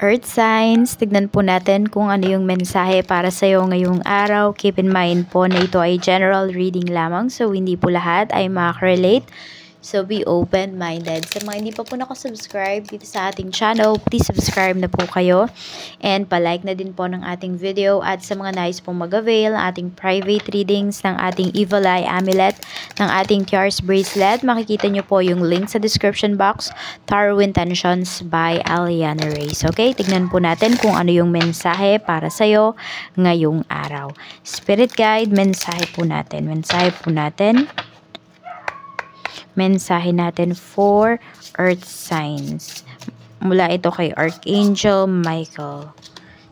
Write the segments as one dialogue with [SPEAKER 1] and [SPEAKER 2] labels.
[SPEAKER 1] Earth signs, tignan po natin kung ano yung mensahe para sa iyo ngayong araw. Keep in mind po na ito ay general reading lamang, so hindi po lahat ay makaka-relate. So be open-minded. Sa mga hindi pa po nakasubscribe dito sa ating channel, please subscribe na po kayo. And palike na din po ng ating video. At sa mga nais pong mag-avail, ating private readings ng ating Evil Eye Amulet, ng ating Tiaras Bracelet, makikita nyo po yung link sa description box. Tarot Intentions by Aliana Reyes. Okay, tignan po natin kung ano yung mensahe para sa'yo ngayong araw. Spirit Guide, mensahe po natin. Mensahe natin for Earth signs. Mula ito kay Archangel Michael.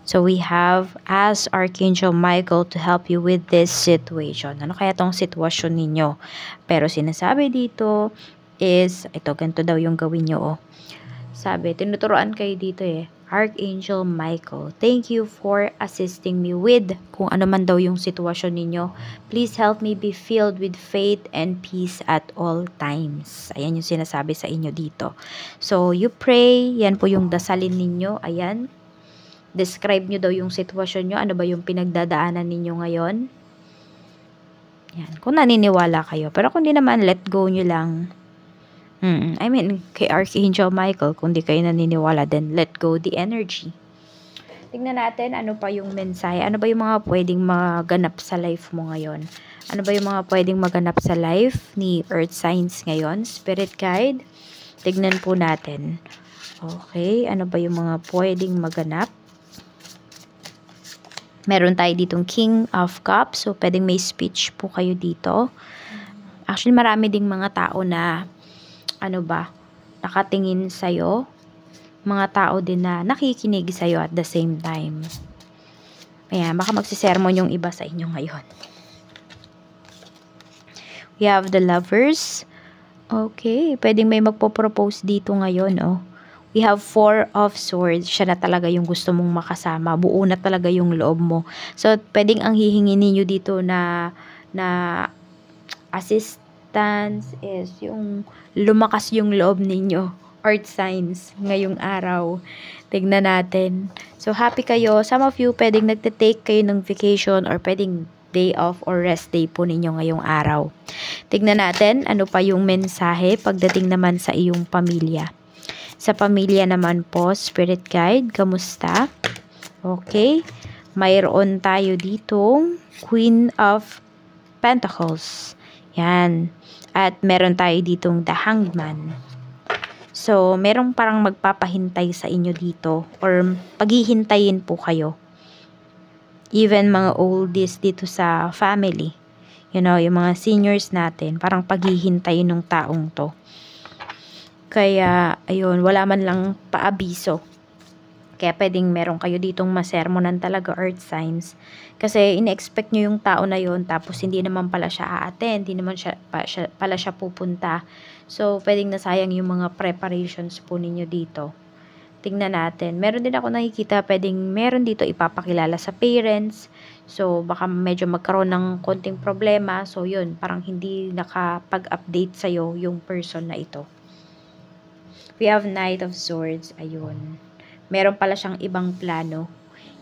[SPEAKER 1] So we have asked Archangel Michael to help you with this situation. Ano kaya tong sitwasyon ninyo? Pero sinasabi dito is, ito, ganito daw yung gawin nyo, oh. Sabi, tinuturoan kayo dito eh. Archangel Michael, thank you for assisting me with kung ano man daw yung sitwasyon ninyo. Please help me be filled with faith and peace at all times. Ayan yung sinasabi sa inyo dito. So, you pray. Yan po yung dasalin ninyo. Ayan. Describe nyo daw yung sitwasyon nyo. Ano ba yung pinagdadaanan ninyo ngayon? Yan. Kung naniniwala kayo. Pero kung di naman, let go nyo lang. I mean, kay Archangel Michael, kung di kayo naniniwala, then let go the energy. Tingnan natin ano pa yung mensahe. Ano ba yung mga pwedeng maganap sa life mo ngayon? Ano ba yung mga pwedeng maganap sa life ni Earth signs ngayon? Spirit Guide, tignan po natin. Okay, ano ba yung mga pwedeng maganap? Meron tayo ditong King of Cups. So, pwedeng may speech po kayo dito. Actually, marami ding mga tao na nakatingin sa'yo. Mga tao din na nakikinig sa'yo at the same time. Ayan, baka magsisermon yung iba sa inyo ngayon. We have the Lovers. Okay, pwedeng may magpo-propose dito ngayon, oh. We have Four of Swords. Siya na talaga yung gusto mong makasama. Buo na talaga yung loob mo. So, pwedeng ang hihingi ninyo dito na assistance is yung lumakas yung loob ninyo. Earth signs ngayong araw. Tignan natin. So, happy kayo. Some of you, pwedeng nagte-take kayo ng vacation or pwedeng day off or rest day po ninyo ngayong araw. Tignan natin ano pa yung mensahe pagdating naman sa iyong pamilya. Sa pamilya naman po, Spirit Guide, kamusta? Okay. Mayroon tayo ditong Queen of Pentacles. Yan. At meron tayo ditong The Hanged Man. So, merong parang magpapahintay sa inyo dito or paghihintayin po kayo. Even mga oldies dito sa family. You know, yung mga seniors natin, parang paghihintayin ng taong to. Kaya, ayun, wala man lang paabiso. Kaya pwedeng meron kayo ditong masermonan talaga Earth signs. Kasi in-expect nyo yung tao na yon tapos hindi naman pala siya a-attend, hindi naman pala siya pupunta. So, pwedeng nasayang yung mga preparations po ninyo dito. Tingnan natin. Meron din ako nakikita, pwedeng meron dito ipapakilala sa parents. So, baka medyo magkaroon ng konting problema. So, yun, parang hindi nakapag-update sa'yo yung person na ito. We have Knight of Swords. Ayun. Meron pala siyang ibang plano.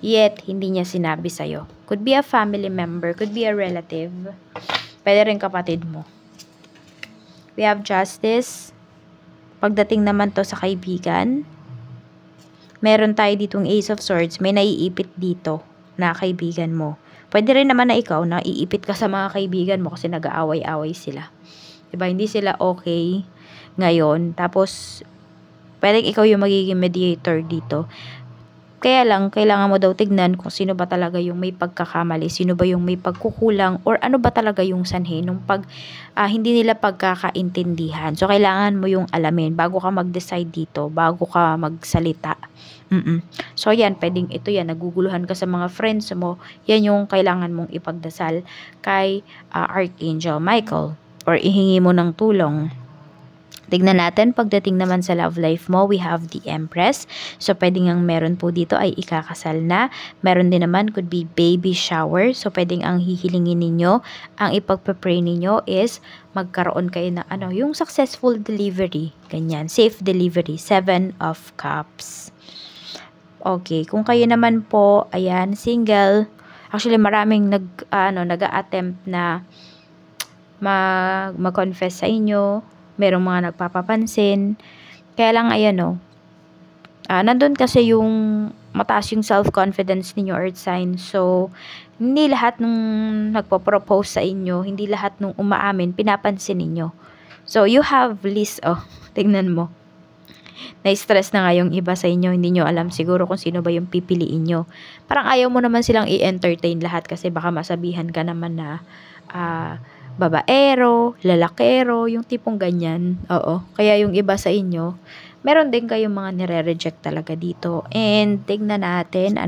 [SPEAKER 1] Yet, hindi niya sinabi sa'yo. Could be a family member. Could be a relative. Pwede rin kapatid mo. We have Justice. Pagdating naman to sa kaibigan, meron tayo ditong Ace of Swords. May naiipit dito na kaibigan mo. Pwede rin naman na ikaw, naiipit ka sa mga kaibigan mo kasi nag-aaway-away sila. Diba? Hindi sila okay ngayon. Tapos, pwedeng ikaw yung magiging mediator dito. Kaya lang, kailangan mo daw tignan kung sino ba talaga yung may pagkakamali, sino ba yung may pagkukulang, or ano ba talaga yung sanhi nung hindi nila pagkakaintindihan. So, kailangan mo yung alamin bago ka mag-decide dito, bago ka magsalita. So, yan, pwedeng ito yan, naguguluhan ka sa mga friends mo, yan yung kailangan mong ipagdasal kay Archangel Michael, or ihingi mo ng tulong. Tignan natin, pagdating naman sa love life mo, we have the Empress. So, pwedeng ang meron po dito ay ikakasal na. Meron din naman, could be baby shower. So, pwedeng ang hihilingin ninyo, ang ipagpapray ninyo is magkaroon kayo ng yung successful delivery. Ganyan, safe delivery. 7 of Cups. Okay, kung kayo naman po, ayan, single. Actually, maraming nag-a-attempt na mag-confess sa inyo. Merong mga nagpapapansin. Kaya lang, ayan nandun kasi yung mataas yung self-confidence ninyo, Earth sign. So, hindi lahat nung nagpo-propose sa inyo, hindi lahat nung umaamin, pinapansin ninyo. So, you have list, tingnan mo. Na-stress na nga yung iba sa inyo, hindi nyo alam siguro kung sino ba yung pipiliin nyo. Parang ayaw mo naman silang i-entertain lahat kasi baka masabihan ka naman na, babaero, lalakero, yung tipong ganyan. Oo. Kaya yung iba sa inyo, meron din kayong mga nire-reject talaga dito. And tignan natin,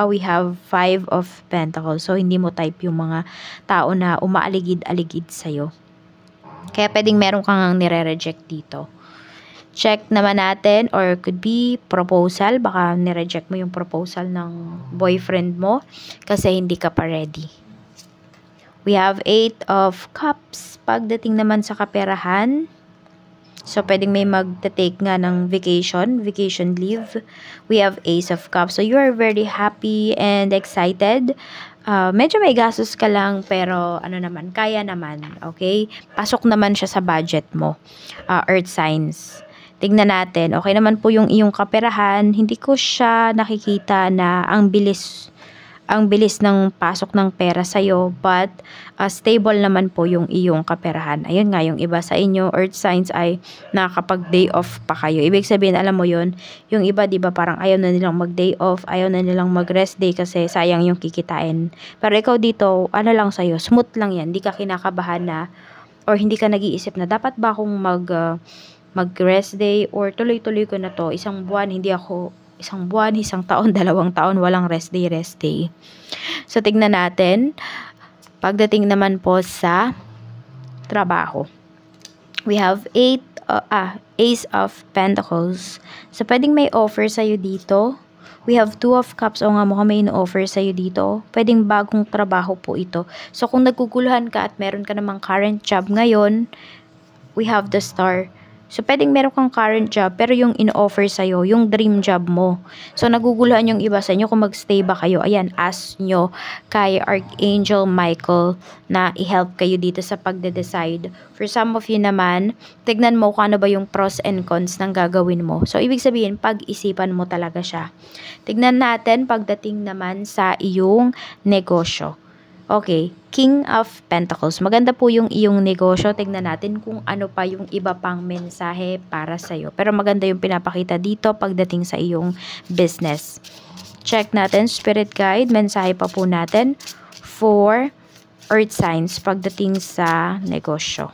[SPEAKER 1] we have 5 of Pentacles. So, hindi mo type yung mga tao na umaaligid-aligid sa'yo. Kaya pwedeng meron kang nire-reject dito. Check naman natin, or could be proposal. Baka nireject mo yung proposal ng boyfriend mo kasi hindi ka pa ready. We have 8 of Cups. Pagdating naman sa kaperahan, so pwedeng may mag-take nga ng vacation leave. We have Ace of Cups. So you are very happy and excited. Medyo may gastos ka lang pero kaya naman. Okay? Pasok naman siya sa budget mo. Earth signs. Tignan natin. Okay naman po yung iyong kaperahan. Hindi ko siya nakikita na ang bilis ng pasok ng pera sa'yo, but stable naman po yung iyong kaperahan. Ayun nga, yung iba sa inyo, Earth signs, ay nakakapag-day off pa kayo. Ibig sabihin, alam mo yun, yung iba, di ba, parang ayaw na nilang mag-day off, ayaw na nilang mag-rest day kasi sayang yung kikitain. Pero ikaw dito, lang sa'yo, smooth lang yan, hindi ka kinakabahan na, or hindi ka nag-iisip na, dapat ba akong mag-rest day, or tuloy-tuloy ko na to, isang buwan, isang taon, 2 taon, walang rest day. So, tignan natin. Pagdating naman po sa trabaho. We have Ace of Pentacles. So, pwedeng may offer sa'yo dito. We have 2 of Cups. O nga, mukhang may in-offer sa'yo dito. Pwedeng bagong trabaho po ito. So, kung naguguluhan ka at meron ka namang current job ngayon, we have the Star. So, pwedeng meron kang current job, pero yung in-offer sa'yo, yung dream job mo. So, naguguluhan yung iba sa inyo kung mag-stay ba kayo. Ayan, ask nyo kay Archangel Michael na i-help kayo dito sa pagde-decide. For some of you naman, tignan mo kung ano ba yung pros and cons ng gagawin mo. So, ibig sabihin, pag-isipan mo talaga siya. Tignan natin pagdating naman sa iyong negosyo. Okay, King of Pentacles. Maganda po yung iyong negosyo. Tignan natin kung ano pa yung iba pang mensahe para sa'yo. Pero maganda yung pinapakita dito pagdating sa iyong business. Check natin, Spirit Guide. Mensahe pa po natin for Earth signs pagdating sa negosyo.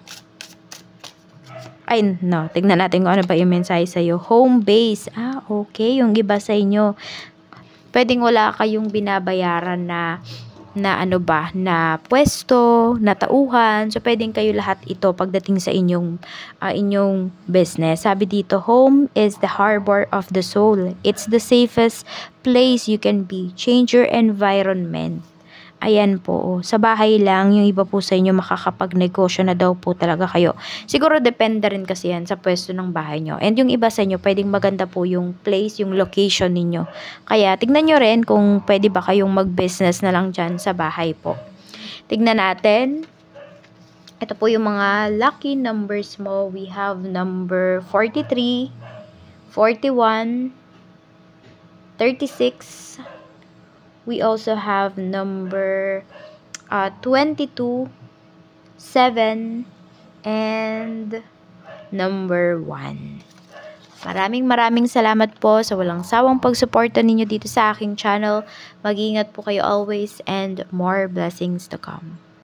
[SPEAKER 1] Ay, no. Tignan natin kung ano pa yung mensahe sa'yo. Home base. Okay. Yung iba sa inyo, pwedeng wala kayong binabayaran na pwesto, na tauhan. So, pwedeng kayo lahat ito pagdating sa inyong business. Sabi dito, home is the harbor of the soul. It's the safest place you can be. Change your environment. Ayan po. Sa bahay lang, yung iba po sa inyo makakapagnegosyo na daw po talaga kayo. Siguro depende rin kasi yan sa pwesto ng bahay nyo. And yung iba sa inyo, pwedeng maganda po yung place, yung location ninyo. Kaya tignan nyo rin kung pwede ba kayong mag-business na lang dyan sa bahay po. Tignan natin. Ito po yung mga lucky numbers mo. We have number 43, 41, 36, we also have number 22, 7, and number 1. Maraming salamat po sa walang sawang pagsuporta ninyo dito sa aking channel. Mag-ingat po kayo always and more blessings to come.